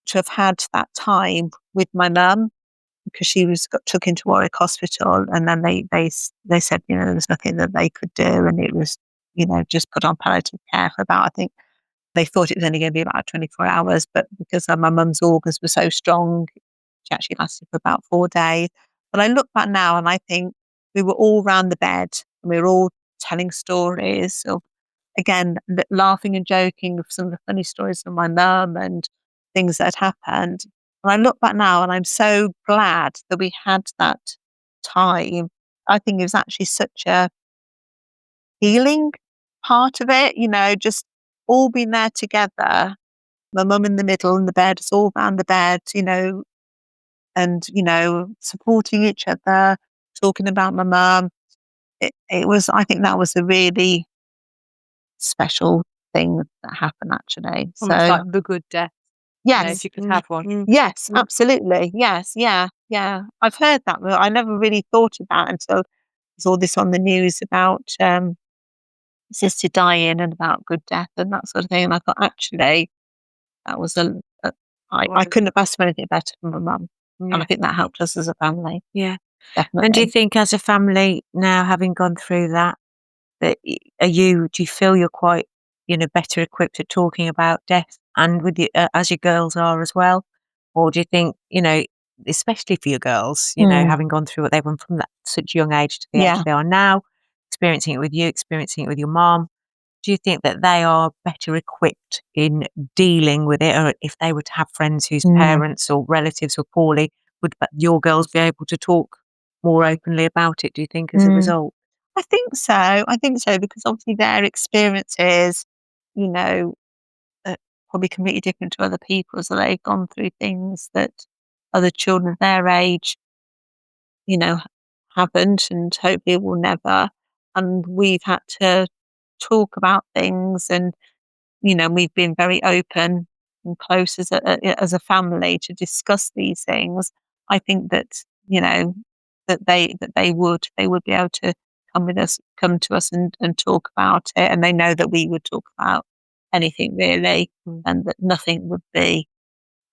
to have had that time with my mum, because she got took into Warwick Hospital, and then they said, there was nothing that they could do, and it was, just put on palliative care for about, I think they thought it was only going to be about 24 hours, but because my mum's organs were so strong, she actually lasted for about 4 days. But I look back now and I think we were all round the bed and we were all telling stories of again, laughing and joking with some of the funny stories from my mum and things that had happened. And I look back now and I'm so glad that we had that time. I think it was actually such a healing part of it, just all being there together. My mum in the middle in the bed, us all around the bed, and, supporting each other, talking about my mum. I think that was a really special thing that happened actually. Almost So, like the good death. yes, If you could have one. yes, absolutely. Yes, yeah, yeah. I've heard that, but I never really thought of that until I saw this on the news about assisted dying and about good death and that sort of thing. And I thought, actually, that was I couldn't have asked for anything better from my mum. And I think that helped us as a family. Yeah. Definitely. And do you think, as a family now, having gone through that do you feel you're quite, better equipped at talking about death, and with you, as your girls are as well? Or do you think, especially for your girls, having gone through what they've gone from that such young age to the age they are now, experiencing it with you, experiencing it with your mom, do you think that they are better equipped in dealing with it? Or if they were to have friends whose parents or relatives were poorly, would your girls be able to talk more openly about it, do you think, as a result? I think so. Because obviously their experiences, you know, are probably completely different to other people's. So they've gone through things that other children of their age, haven't and hopefully will never. And we've had to talk about things and, we've been very open and close as a family to discuss these things. I think that, that they would be able to come to us and talk about it. And they know that we would talk about anything really, and that nothing would be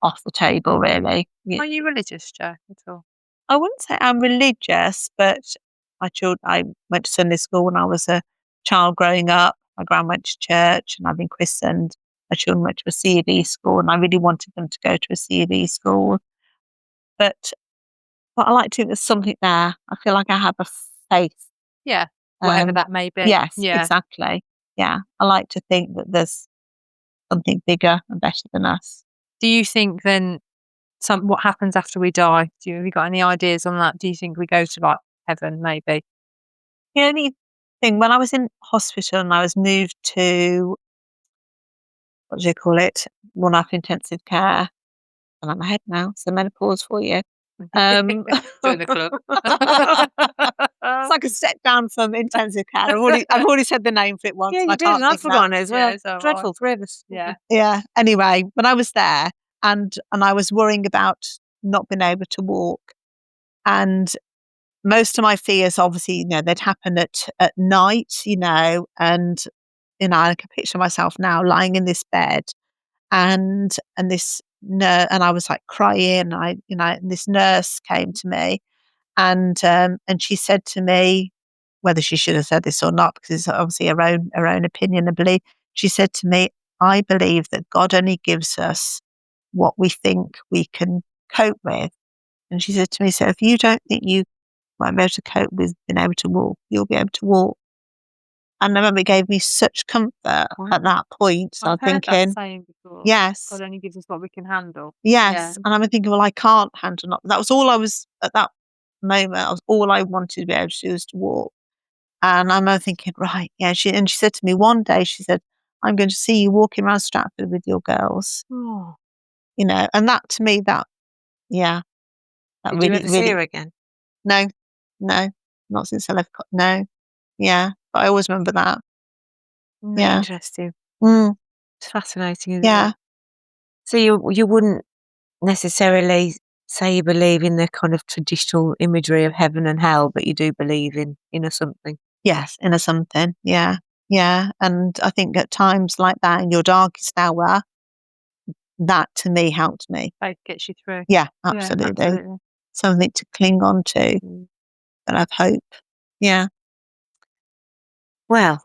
off the table really. Are you religious, Jo, at all? I wouldn't say I'm religious, but I went to Sunday school when I was a child growing up. My gran went to church and I've been christened. My children went to a C of E school and I really wanted them to go to a C of E school. But I like to think there's something there. I feel like I have a faith. Yeah, whatever that may be. Yes, Yeah. exactly. Yeah, I like to think that there's something bigger and better than us. Do you think then what happens after we die? Have you got any ideas on that? Do you think we go to like heaven maybe? The only thing, when I was in hospital and I was moved to, what do you call it? One-off intensive care. I'm on my head now, so menopause for you. Join the club. It's like a step down from intensive care. I've already said the name for it once. Yeah, and you I did, can't and I've think of that. forgotten it as well. Yeah, so Dreadful, three of us. Yeah. Yeah. Anyway, when I was there and I was worrying about not being able to walk, and most of my fears, obviously, they'd happen at night, and I can picture myself now lying in this bed, and this nurse, and I was like crying. And this nurse came to me, and she said to me, whether she should have said this or not, because it's obviously her own opinion and belief. She said to me, "I believe that God only gives us what we think we can cope with." And she said to me, "So if you don't think you might be able to cope with being able to walk, you'll be able to walk." And I remember it gave me such comfort at that point. So I'm I've heard thinking, that saying before. yes, God only gives us what we can handle. yes. Yeah. And I'm thinking, well, I can't handle not. That was all I was at that moment. All I wanted to be able to do was to walk. And I'm thinking, right, yeah. She said to me one day, she said, "I'm going to see you walking around Stratford with your girls." Oh. And that to me, that Did really, you ever see her again? no, not since I left. No, yeah, but I always remember that. Yeah. Interesting. Mm, It's fascinating, isn't yeah. it? So you wouldn't necessarily say you believe in the kind of traditional imagery of heaven and hell, but you do believe in a something. Yes, in a something. Yeah. Yeah. And I think at times like that in your darkest hour, that to me helped me. Faith gets you through. Yeah, Yeah, absolutely. absolutely. Something to cling on to that I've hope. Yeah. Well,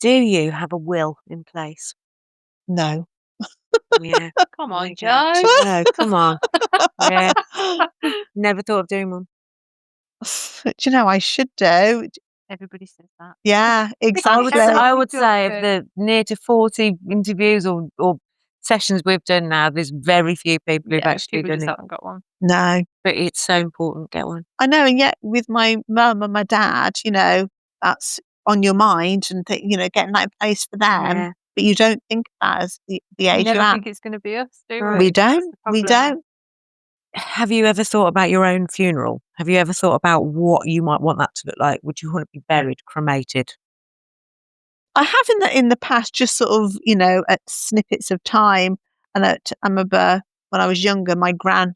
do you have a will in place? No. Yeah. Come on, Okay. Jo. No, come on. Yeah. Never thought of doing one. Do you know, I should do. Everybody says that. Yeah, exactly. I would Feel say of good. the near to 40 interviews or sessions we've done now, there's very few people who've actually people done just it. haven't got one. No, But it's so important, get one. I know. And yet with my mum and my dad, that's on your mind and, getting that in place for them. Yeah. But you don't think of that as the We age never you're at. think it's going to be us, do Right. we? We That's don't. the We problem. don't. Have you ever thought about your own funeral? Have you ever thought about what you might want that to look like? Would you want to be buried, cremated? I have in the past, just sort of, at snippets of time. And I remember when I was younger, my gran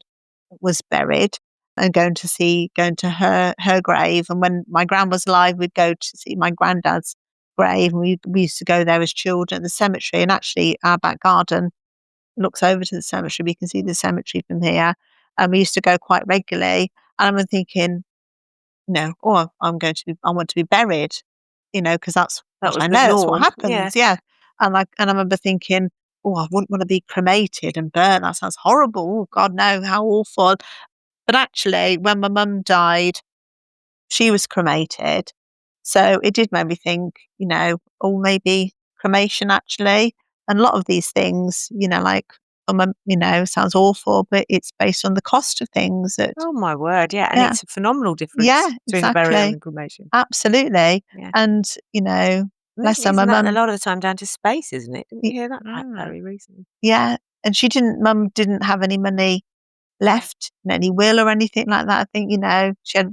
was buried, and going to her grave. And when my gran was alive, we'd go to see my granddad's grave, and we used to go there as children at the cemetery. And actually, our back garden looks over to the cemetery. We can see the cemetery from here, and we used to go quite regularly. And I'm thinking, I want to be buried, because that's That what was I the know. That's what norm, happens. Yeah. And I remember thinking, oh, I wouldn't want to be cremated and burnt. That sounds horrible. Oh, God, no, how awful. But actually, when my mum died, she was cremated. So it did make me think, maybe cremation actually. And a lot of these things, like, sounds awful, but it's based on the cost of things. Oh my word, yeah. And Yeah. it's a phenomenal difference Yeah, between a burial exactly. and cremation. Absolutely. Yeah. And, bless her, Isn't my that a mum. lot of the time down to space, isn't it? Didn't you hear that Mm. very recently? Yeah. And mum didn't have any money left in any will or anything like that. I think, she had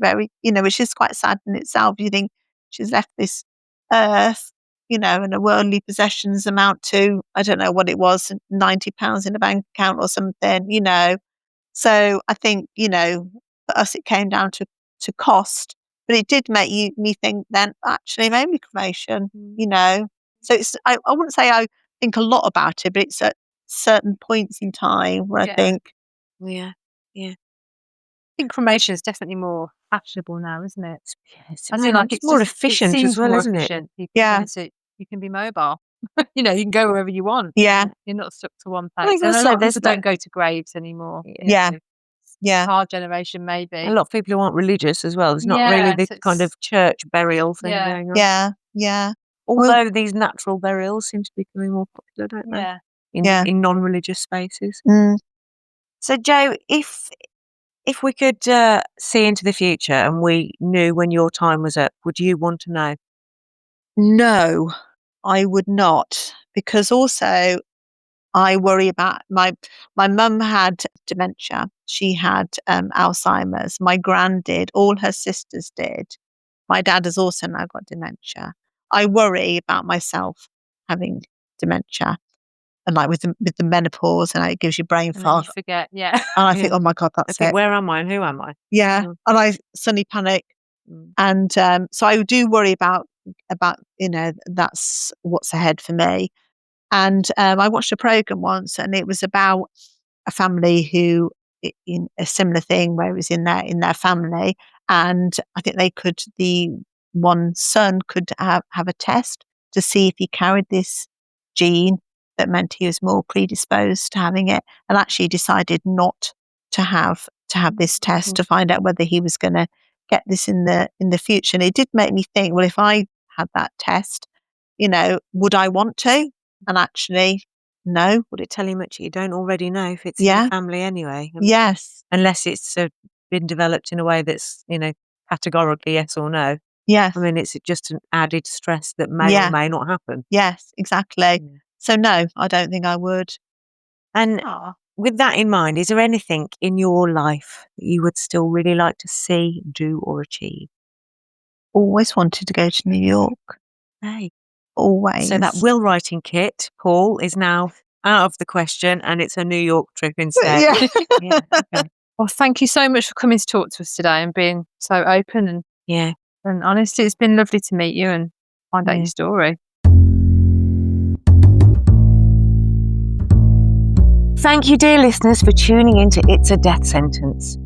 which is quite sad in itself. You think she's left this earth, and her worldly possessions amount to, I don't know what it was, £90 in a bank account or something, So I think, for us, it came down to cost, but it did make me think then actually maybe cremation, So I wouldn't say I think a lot about it, but it's at certain points in time where I Yeah. think, Yeah. I think cremation is definitely more fashionable now, isn't it? Yes, As in, like, it's more efficient it seems as well, more isn't it? efficient. Yeah. You can be mobile. You can go wherever you want. Yeah. You're not stuck to one Well, place. I And a also- lot of there's people don't that- go to graves anymore. Yeah. Yeah. Our generation, maybe. A lot of people who aren't religious as well. There's not Yeah, really this so kind it's- of church burial thing Yeah. going on. Yeah. Yeah. Although these natural burials seem to be becoming more popular, don't they? Yeah. Yeah. In non-religious spaces. Mm. So, Jo, if we could see into the future and we knew when your time was up, would you want to know? No, I would not, because also I worry about my mum had dementia. She had Alzheimer's. My gran did. All her sisters did. My dad has also now got dementia. I worry about myself having dementia, and like with the menopause, and it gives you brain And then fog. you forget. Yeah. And I Yeah. think, oh my God, I that's think, it. where am I and who am I? Yeah. Mm. And I suddenly panic. Mm. And so I do worry about that's what's ahead for me. And I watched a program once, and it was about a family who in a similar thing where it was in their family, and I think the one son could have a test to see if he carried this gene that meant he was more predisposed to having it, and actually decided not to have this test to find out whether he was going to get this in the future. And it did make me think, well, if I had that test, would I want to? And actually, no. Would it tell you much you don't already know if it's in Yeah. the family anyway? Yes. Unless it's been developed in a way that's, categorically yes or no. Yes. I mean, it's just an added stress that may Yeah. or may not happen. Yes, exactly. Yeah. So no, I don't think I would. And with that in mind, is there anything in your life that you would still really like to see, do, or achieve? Always wanted to go to New York. Hey. Always. So that will writing kit, Paul, is now out of the question, and it's a New York trip instead. Yeah. Yeah, okay. Well, thank you so much for coming to talk to us today and being so open and Yeah. honest. It's been lovely to meet you and find out Yeah. your story. Thank you, dear listeners, for tuning into It's a Death Sentence.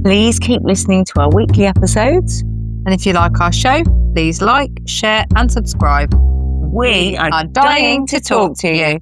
Please keep listening to our weekly episodes. And if you like our show, please like, share and subscribe. We are dying to talk to you.